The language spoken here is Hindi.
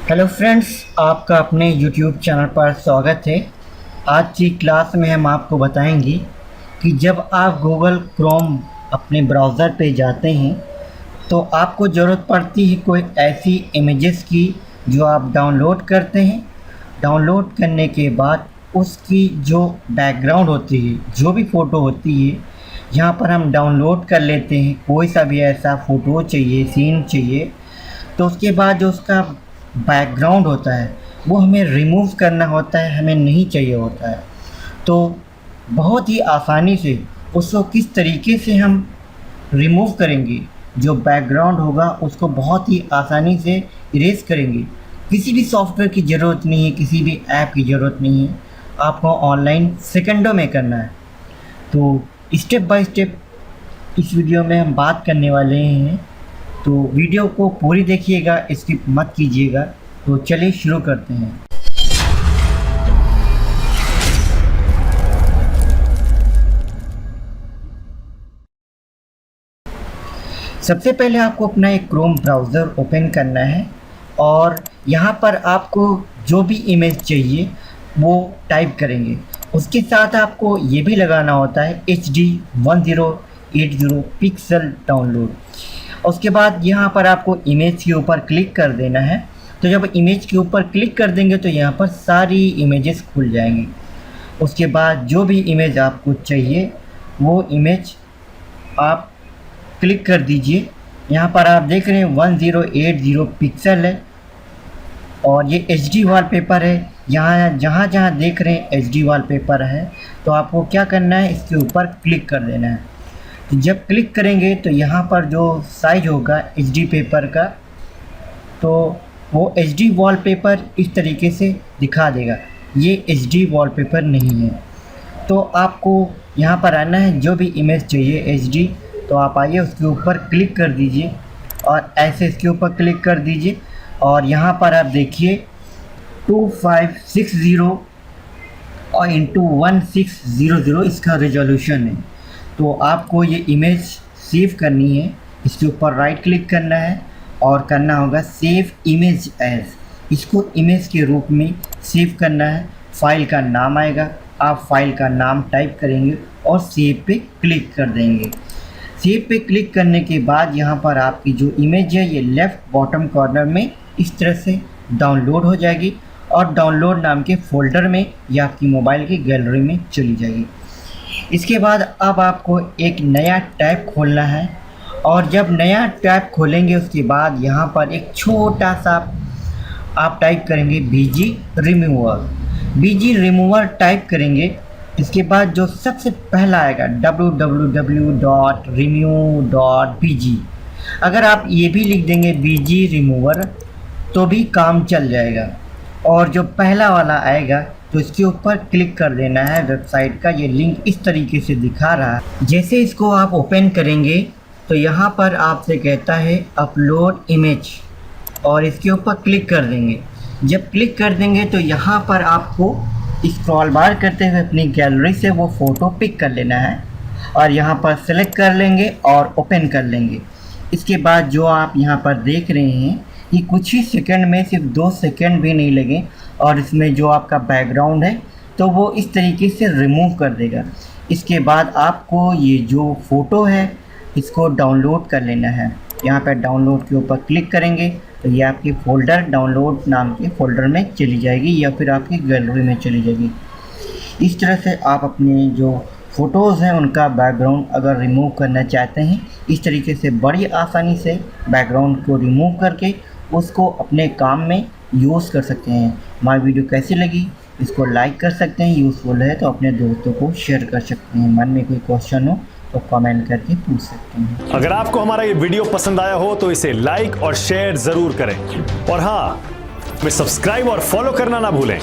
हेलो फ्रेंड्स, आपका अपने यूट्यूब चैनल पर स्वागत है। आज की क्लास में हम आपको बताएंगे कि जब आप गूगल क्रोम अपने ब्राउज़र पे जाते हैं तो आपको ज़रूरत पड़ती है कोई ऐसी इमेजेस की जो आप डाउनलोड करते हैं। डाउनलोड करने के बाद उसकी जो बैकग्राउंड होती है, जो भी फ़ोटो होती है, यहाँ पर हम डाउनलोड कर लेते हैं। कोई सा भी ऐसा फ़ोटो चाहिए, सीन चाहिए, तो उसके बाद जो उसका बैकग्राउंड होता है वो हमें रिमूव करना होता है, हमें नहीं चाहिए होता है। तो बहुत ही आसानी से उसको किस तरीके से हम रिमूव करेंगे, जो बैकग्राउंड होगा उसको बहुत ही आसानी से इरेज करेंगे। किसी भी सॉफ्टवेयर की ज़रूरत नहीं है, किसी भी ऐप की ज़रूरत नहीं है, आपको ऑनलाइन सेकंडों में करना है। तो स्टेप बाय स्टेप इस वीडियो में हम बात करने वाले हैं, तो वीडियो को पूरी देखिएगा, स्किप मत कीजिएगा। तो चलिए शुरू करते हैं। सबसे पहले आपको अपना एक क्रोम ब्राउज़र ओपन करना है और यहाँ पर आपको जो भी इमेज चाहिए वो टाइप करेंगे। उसके साथ आपको ये भी लगाना होता है HD 1080 पिक्सल डाउनलोड। उसके बाद यहाँ पर आपको इमेज के ऊपर क्लिक कर देना है। तो जब इमेज के ऊपर क्लिक कर देंगे तो यहाँ पर सारी इमेजेस खुल जाएंगी। उसके बाद जो भी इमेज आपको चाहिए वो इमेज आप क्लिक कर दीजिए। यहाँ पर आप देख रहे हैं 1080 पिक्सल है और ये HD वॉलपेपर है। यहाँ जहाँ देख रहे हैं HD वॉलपेपर है, तो आपको क्या करना है, इसके ऊपर क्लिक कर देना है। जब क्लिक करेंगे तो यहाँ पर जो साइज होगा HD पेपर का, तो वो HD वॉलपेपर इस तरीके से दिखा देगा। ये HD वॉलपेपर नहीं है। तो आपको यहाँ पर आना है, जो भी इमेज चाहिए HD, तो आप आइए उसके ऊपर क्लिक कर दीजिए और ऐसे इसके ऊपर क्लिक कर दीजिए। और यहाँ पर आप देखिए 2560 और इंटू 1600 इसका रेजोल्यूशन है। तो आपको ये इमेज सेव करनी है, इसके ऊपर राइट क्लिक करना है और करना होगा सेव इमेज एज। इसको इमेज के रूप में सेव करना है। फाइल का नाम आएगा, आप फाइल का नाम टाइप करेंगे और सेव पे क्लिक कर देंगे। सेव पे क्लिक करने के बाद यहाँ पर आपकी जो इमेज है ये लेफ़्ट बॉटम कॉर्नर में इस तरह से डाउनलोड हो जाएगी और डाउनलोड नाम के फ़ोल्डर में या आपकी मोबाइल की गैलरी में चली जाएगी। इसके बाद अब आपको एक नया टैब खोलना है और जब नया टैब खोलेंगे उसके बाद यहाँ पर एक छोटा सा आप टाइप करेंगे BG remover. BG remover type करेंगे। इसके बाद जो सबसे पहला आएगा www.remove.bg। अगर आप ये भी लिख देंगे BG रिमूवर तो भी काम चल जाएगा। और जो पहला वाला आएगा तो इसके ऊपर क्लिक कर देना है। वेबसाइट का ये लिंक इस तरीके से दिखा रहा है। जैसे इसको आप ओपन करेंगे तो यहाँ पर आपसे कहता है अपलोड इमेज और इसके ऊपर क्लिक कर देंगे। जब क्लिक कर देंगे तो यहाँ पर आपको स्क्रॉल बार करते हुए अपनी गैलरी से वो फ़ोटो पिक कर लेना है और यहाँ पर सेलेक्ट कर लेंगे और ओपन कर लेंगे। इसके बाद जो आप यहाँ पर देख रहे हैं ये कुछ ही सेकंड में, सिर्फ 2 सेकंड भी नहीं लगे और इसमें जो आपका बैकग्राउंड है तो वो इस तरीके से रिमूव कर देगा। इसके बाद आपको ये जो फ़ोटो है इसको डाउनलोड कर लेना है। यहाँ पर डाउनलोड के ऊपर क्लिक करेंगे तो ये आपकी फ़ोल्डर डाउनलोड नाम के फ़ोल्डर में चली जाएगी या फिर आपकी गैलरी में चली जाएगी। इस तरह से आप अपने जो फ़ोटोज़ हैं उनका बैकग्राउंड अगर रिमूव करना चाहते हैं, इस तरीके से बड़ी आसानी से बैकग्राउंड को रिमूव करके उसको अपने काम में यूज़ कर सकते हैं। हमारी वीडियो कैसी लगी इसको लाइक कर सकते हैं, यूज़फुल है तो अपने दोस्तों को शेयर कर सकते हैं। मन में कोई क्वेश्चन हो तो कमेंट करके पूछ सकते हैं। अगर आपको हमारा ये वीडियो पसंद आया हो तो इसे लाइक और शेयर जरूर करें और हाँ, सब्सक्राइब और फॉलो करना ना भूलें।